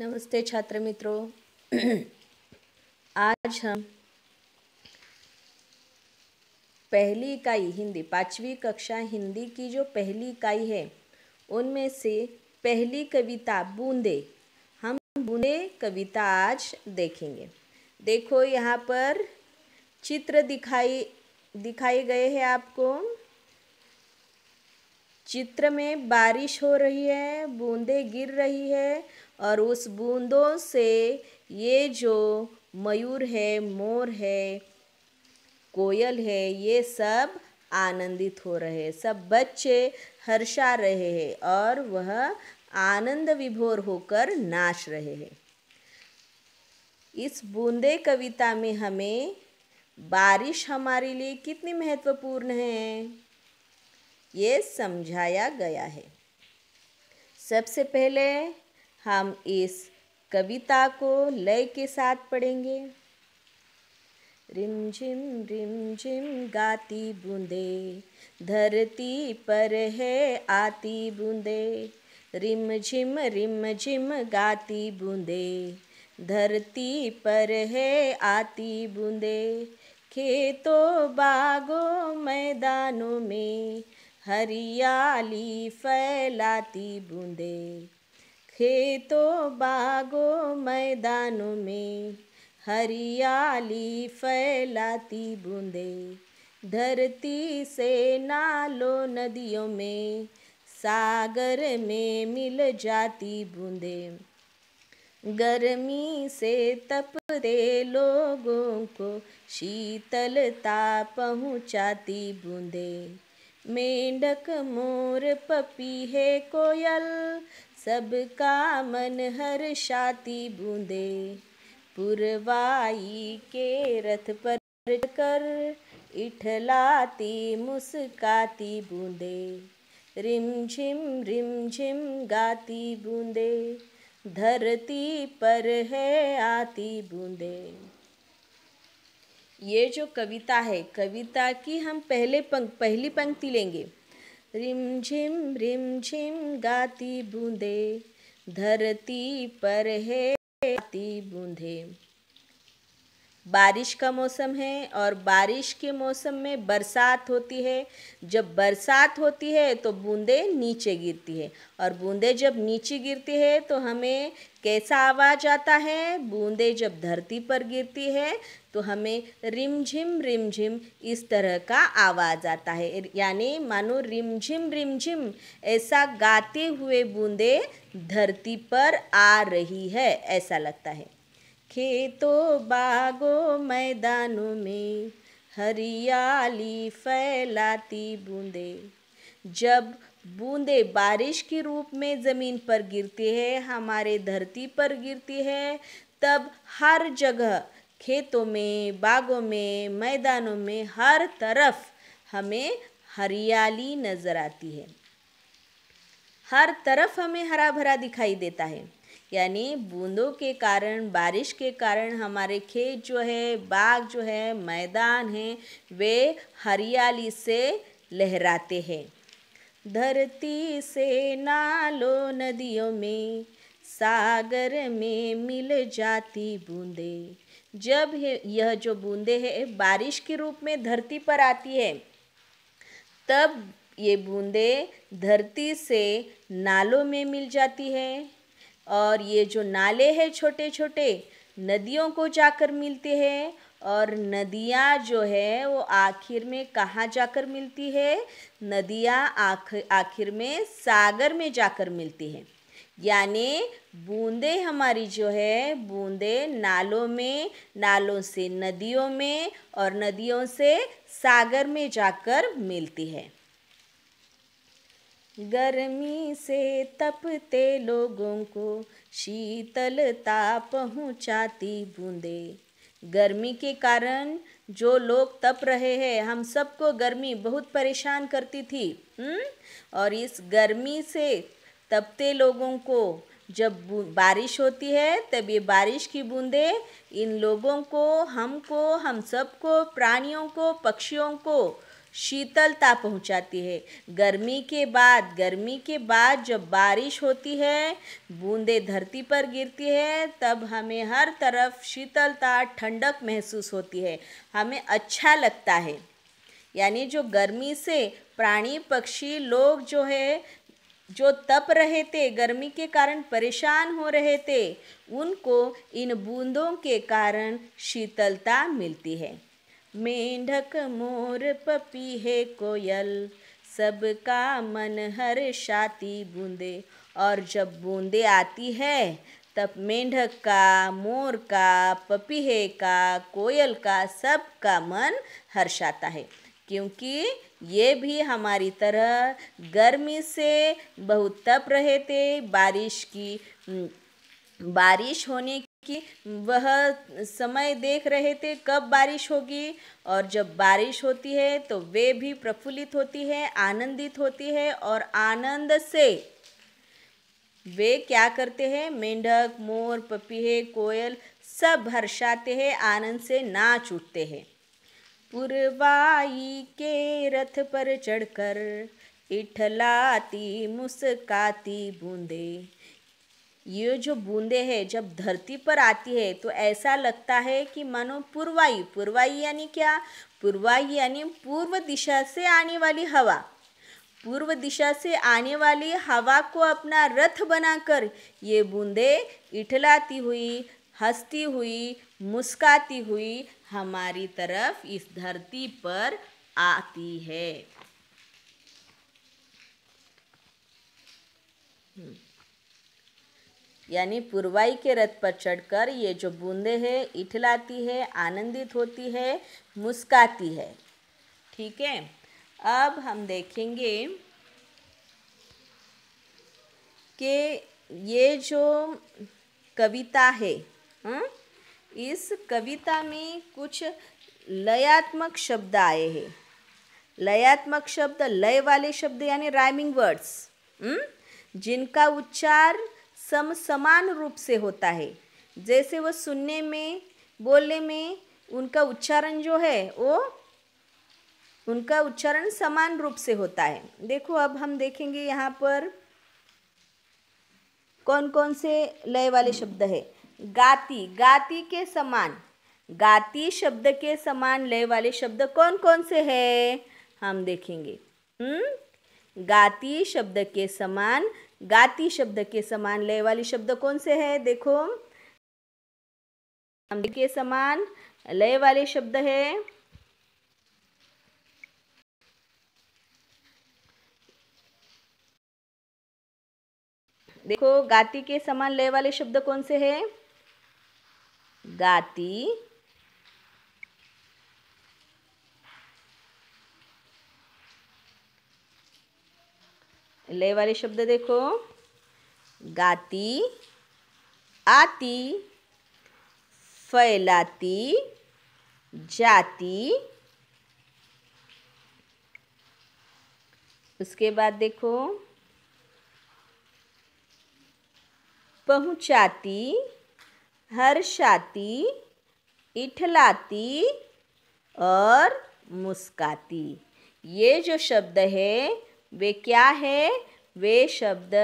नमस्ते छात्र मित्रों। आज हम पहली इकाई हिंदी 5वीं कक्षा हिंदी की जो पहली इकाई है उनमें से पहली कविता बूंदे, हम बूंदे कविता आज देखेंगे। देखो यहाँ पर चित्र दिखाए गए हैं आपको। चित्र में बारिश हो रही है, बूंदे गिर रही है और उस बूंदों से ये जो मयूर है, मोर है, कोयल है, ये सब आनंदित हो रहे हैं। सब बच्चे हर्षा रहे हैं और वह आनंद विभोर होकर नाच रहे हैं। इस बूंदे कविता में हमें बारिश हमारे लिए कितनी महत्वपूर्ण है ये समझाया गया है। सबसे पहले हम इस कविता को लय के साथ पढ़ेंगे। रिम झिम गाती बूंदे, धरती पर है आती बूंदे। रिम झिम गाती बूंदे, धरती पर है आती बूंदे। खेतों बागों मैदानों में हरियाली फैलाती बूंदे। खेतों बागों मैदानों में हरियाली फैलाती बूंदे। धरती से नालों नदियों में सागर में मिल जाती बूंदे। गर्मी से तपते लोगों को शीतलता पहुँचाती बूंदे। मेंढक मोर पपीहे कोयल सबका मन हर्षाती बूंदे। पुरवाई के रथ पर कर इठलाती मुस्काती बूंदे। रिम झिम गाती बूंदे, धरती पर है आती बूंदे। ये जो कविता है, कविता की हम पहली पंक्ति लेंगे। रिम झिम गाती बूंदे, धरती पर है आती बूंदे। बारिश का मौसम है और बारिश के मौसम में बरसात होती है। जब बरसात होती है तो बूंदे नीचे गिरती है और बूंदे जब नीचे गिरती है तो हमें कैसा आवाज़ आता है? बूंदे जब धरती पर गिरती है तो हमें रिम झिम इस तरह का आवाज़ आता है। यानी मानो रिम झिम ऐसा गाते हुए बूंदे धरती पर आ रही है, ऐसा लगता है। खेतों बागों मैदानों में हरियाली फैलाती बूंदे। जब बूंदे बारिश के रूप में ज़मीन पर गिरती है, हमारे धरती पर गिरती है, तब हर जगह खेतों में, बागों में, मैदानों में हर तरफ हमें हरियाली नज़र आती है। हर तरफ हमें हरा भरा दिखाई देता है। यानी बूंदों के कारण, बारिश के कारण हमारे खेत जो है, बाग जो है, मैदान हैं, वे हरियाली से लहराते हैं। धरती से नालों नदियों में सागर में मिल जाती बूंदे। जब यह जो बूंदे है बारिश के रूप में धरती पर आती है, तब ये बूंदे धरती से नालों में मिल जाती है और ये जो नाले हैं छोटे छोटे नदियों को जाकर मिलते हैं और नदियाँ जो है वो आखिर में कहाँ जाकर मिलती है? नदियाँ आखिर में सागर में जाकर मिलती हैं। यानी बूंदे हमारी जो है, बूंदे नालों में, नालों से नदियों में और नदियों से सागर में जाकर मिलती है। गर्मी से तपते लोगों को शीतलता पहुँचाती बूंदे। गर्मी के कारण जो लोग तप रहे हैं, हम सबको गर्मी बहुत परेशान करती थी। और इस गर्मी से तपते लोगों को जब बारिश होती है, तब ये बारिश की बूंदें इन लोगों को, हमको, हम सबको, प्राणियों को, पक्षियों को शीतलता पहुंचाती है। गर्मी के बाद जब बारिश होती है, बूंदें धरती पर गिरती है, तब हमें हर तरफ शीतलता, ठंडक महसूस होती है, हमें अच्छा लगता है। यानी जो गर्मी से प्राणी पक्षी लोग जो तप रहे थे, गर्मी के कारण परेशान हो रहे थे, उनको इन बूंदों के कारण शीतलता मिलती है। मेंढक मोर पपीहे कोयल, सबका मन हर्षाती बूंदे। और जब बूंदे आती है, तब मेंढक का, मोर का, पपीहे का, कोयल का, सबका मन हर्षाता है, क्योंकि ये भी हमारी तरह गर्मी से बहुत तप रहे थे। बारिश होने की वह समय देख रहे थे कब बारिश होगी, और जब बारिश होती है तो वे भी प्रफुल्लित होती है, आनंदित होती है, और आनंद से वे क्या करते हैं, मेंढक, मोर, पपीहे, कोयल सब हर्षाते हैं, आनंद से नाच उठते हैं। पुरवाई के रथ पर चढ़कर इठलाती मुस्काती बूंदे। ये जो बूंदे हैं जब धरती पर आती है तो ऐसा लगता है कि मानो पुरवाई यानी क्या, पुरवाई यानी पूर्व दिशा से आने वाली हवा, पूर्व दिशा से आने वाली हवा को अपना रथ बनाकर ये बूंदे इठलाती हुई, हंसती हुई, मुस्काती हुई हमारी तरफ इस धरती पर आती है। यानी पुरवाई के रथ पर चढ़कर ये जो बूंदे हैं इठलाती है, आनंदित होती है, मुस्काती है। ठीक है, अब हम देखेंगे कि ये जो कविता है, इस कविता में कुछ लयात्मक शब्द आए हैं। लयात्मक शब्द, लय वाले शब्द यानी राइमिंग वर्ड्स, जिनका उच्चार समान रूप से होता है। जैसे वो सुनने में, बोलने में उनका उच्चारण जो है वो उनका उच्चारण समान रूप से होता है। देखो अब हम देखेंगे यहाँ पर कौन कौन से लय वाले शब्द है। गाती, गाती के समान, गाती शब्द के समान लय वाले शब्द कौन कौन से हैं हम देखेंगे। गाती शब्द के समान, गाती शब्द के समान लय वाले शब्द कौन से हैं, देखो हम के समान लय वाले शब्द है देखो गाती के समान लय वाले शब्द कौन से हैं, गाती, लय वाले शब्द देखो गाती, आती, फैलाती, जाती। उसके बाद देखो पहुँचाती, हर्षाती, इठलाती और मुस्काती। ये जो शब्द है वे क्या है, वे शब्द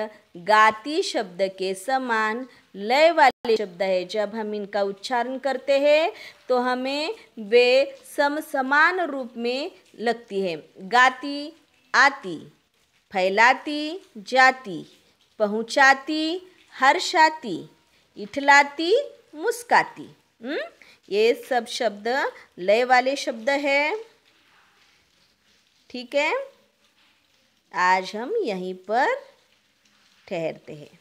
गाती शब्द के समान लय वाले शब्द है। जब हम इनका उच्चारण करते हैं तो हमें वे समान रूप में लगती है। गाती, आती, फैलाती, जाती, पहुँचाती, हर्षाती, इठलाती, मुस्काती। ये सब शब्द लय वाले शब्द है। ठीक है, आज हम यहीं पर ठहरते हैं।